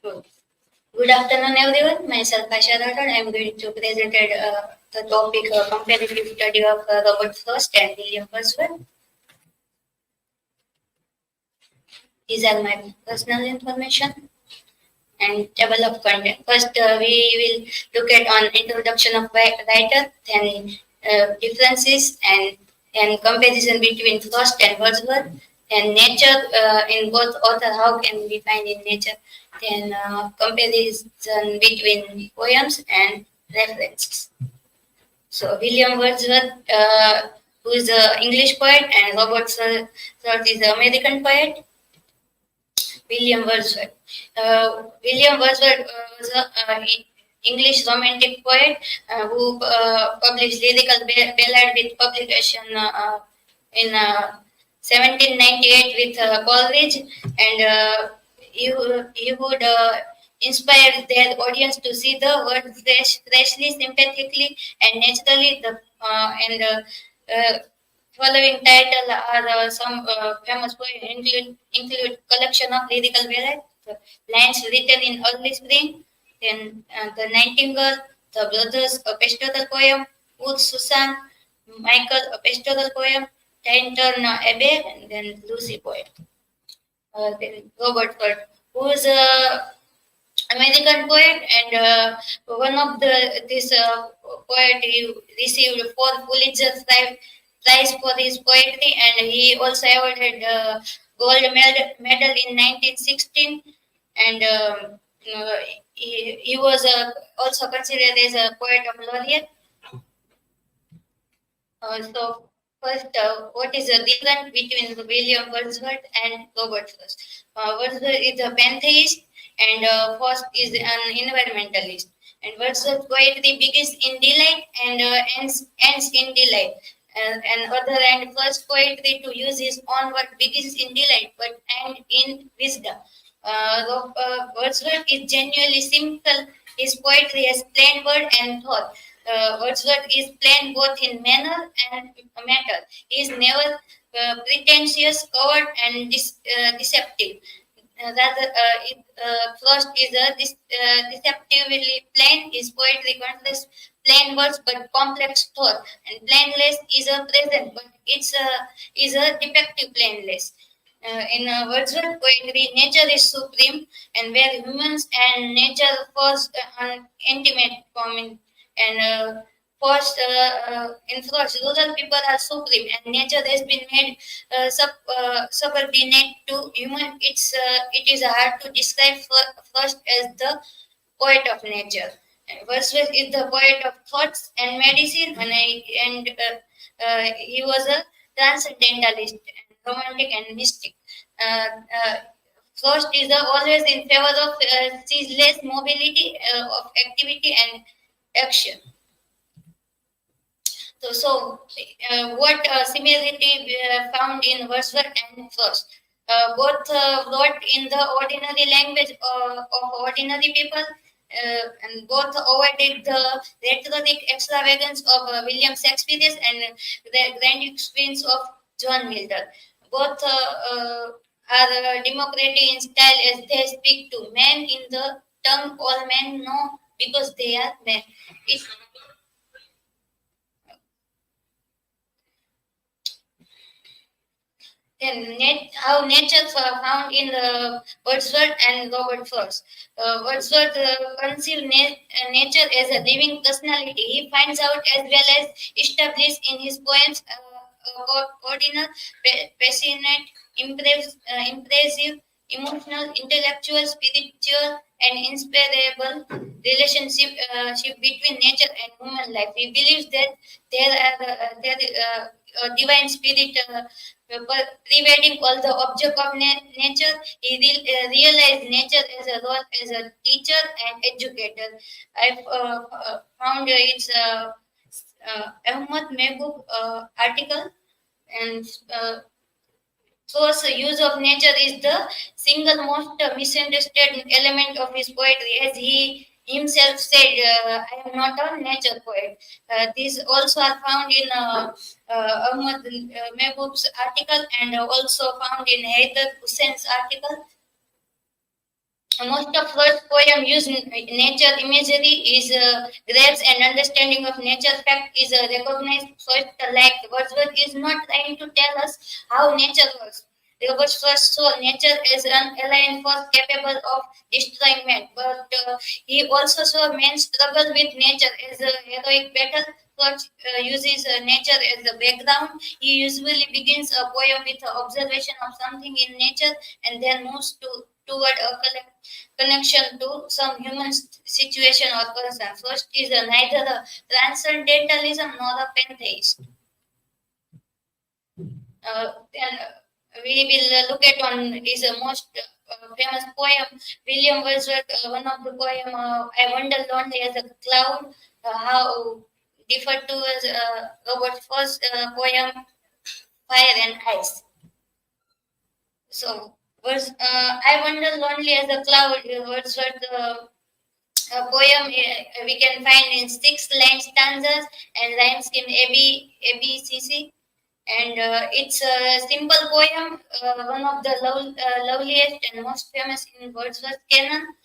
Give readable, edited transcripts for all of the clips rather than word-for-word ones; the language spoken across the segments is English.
Good afternoon, everyone. Myself, Asha Rathod. I am going to present the topic comparative study of Robert Frost and William Wordsworth. These are my personal information and table of content. First, we will look at on introduction of writer, then differences and comparison between Frost and Wordsworth, and nature in both author. How can we find in nature? Then comparison between poems and references. So William Wordsworth, who is an English poet, and Robert Wordsworth is an American poet. William Wordsworth. William Wordsworth was an English romantic poet who published lyrical ballad with publication in 1798 with Coleridge, and he would inspire their audience to see the world freshly, sympathetically, and naturally. Following title are some famous poems include collection of lyrical ballads, lines written in early spring, then the Nightingale, the Brothers, a pastoral poem, Wood Susan, Michael, a pastoral poem, Tintern Abbey, and then Lucy poem. Then Robert Ford, who is a American poet, and one of this poet he received 4 Pulitzer Prize for his poetry, and he also awarded gold medal in 1916, and he was also considered as a poet of laureate. So first, what is the difference between William Wordsworth and Robert Frost? Wordsworth is a pantheist, and Frost is an environmentalist. And Wordsworth's poetry begins in delight and ends in delight. And other and first poetry to use his own word begins in delight, but and in wisdom. Wordsworth is genuinely simple. His poetry has plain word and thought. Wordsworth is plain both in manner and matter. He is never pretentious, coward, and deceptive. Frost is deceptively plain. His poetry contrasts plain words but complex thought, and plainless is a present, but is a defective plainless. In Wordsworth poetry, nature is supreme, and where humans and nature force an intimate common, and first in Frost, rural people are supreme, and nature has been made subordinate to human. It is hard to describe Frost as the poet of nature. And Wordsworth is the poet of thoughts and medicine, and he was a transcendentalist, and romantic, and mystic. Uh, uh, Frost is always in favor of ceaseless mobility of activity and action. So, what similarity found in Wordsworth and Frost? Both wrote in the ordinary language of ordinary people, and both avoided the rhetoric extravagance of William Shakespeare and the grand experience of John Milton. Both are democratic in style as they speak to men in the tongue all men know because they are men. It, Then how nature found in Wordsworth and Robert Frost. Wordsworth conceived nature as a living personality. He finds out as well as established in his poems ordinary, passionate, impressive, emotional, intellectual, spiritual, and inspirable relationship between nature and human life. He believes that there a divine spirit pervading all the object of nature. He realized nature as a role as a teacher and educator. I found its Ahmad Mehboob article, and source use of nature is the single most misunderstood element of his poetry, as he himself said, I am not a nature poet. These also are found in Ahmad Mehboob's article, and also found in Haider Hussein's article. Most of Wordsworth's poem use nature imagery is grabs and understanding of nature fact is recognized. So it like Wordsworth is not trying to tell us how nature works. Wordsworth saw nature as an alien force capable of destroying man, but he also saw man's struggle with nature as a heroic battle. Wordsworth uses nature as the background. He usually begins a poem with an observation of something in nature and then moves toward a connection to some human situation or person. First is neither a transcendentalism nor a pantheist. Then we will look at on his most famous poem, William Wordsworth. One of the poem, "I Wander Lonely as a Cloud," how differed to Robert's first poem, "Fire and Ice." So, "I Wander Lonely as a Cloud," Wordsworth. A poem we can find in six line stanzas and rhyme scheme ABCC, and it's a simple poem, one of the loveliest and most famous in Wordsworth canon.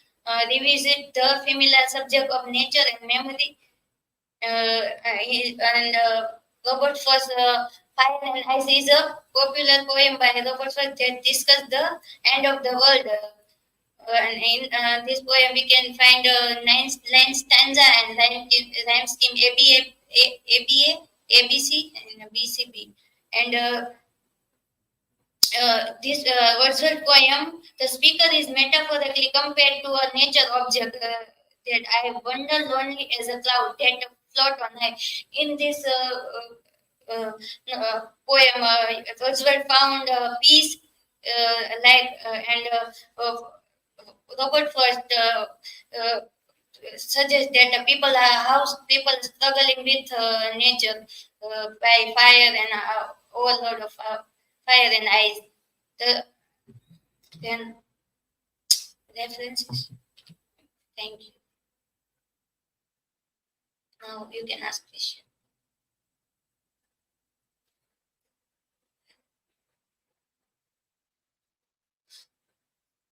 Revisit the familiar subject of nature and memory. And Robert Frost, Fire and Ice is a popular poem by Robert Frost that discusses the end of the world. And in this poem, we can find a nine stanza and rhyme scheme ABC, and BCB. And this Wordsworth poem, the speaker is metaphorically compared to a nature object that I wander lonely as a cloud that float on high. In this poem, Wordsworth found peace, and Robert Frost suggests that people are how people struggling with nature by fire and overload of fire and ice. The then references. Thank you. Now you can ask question.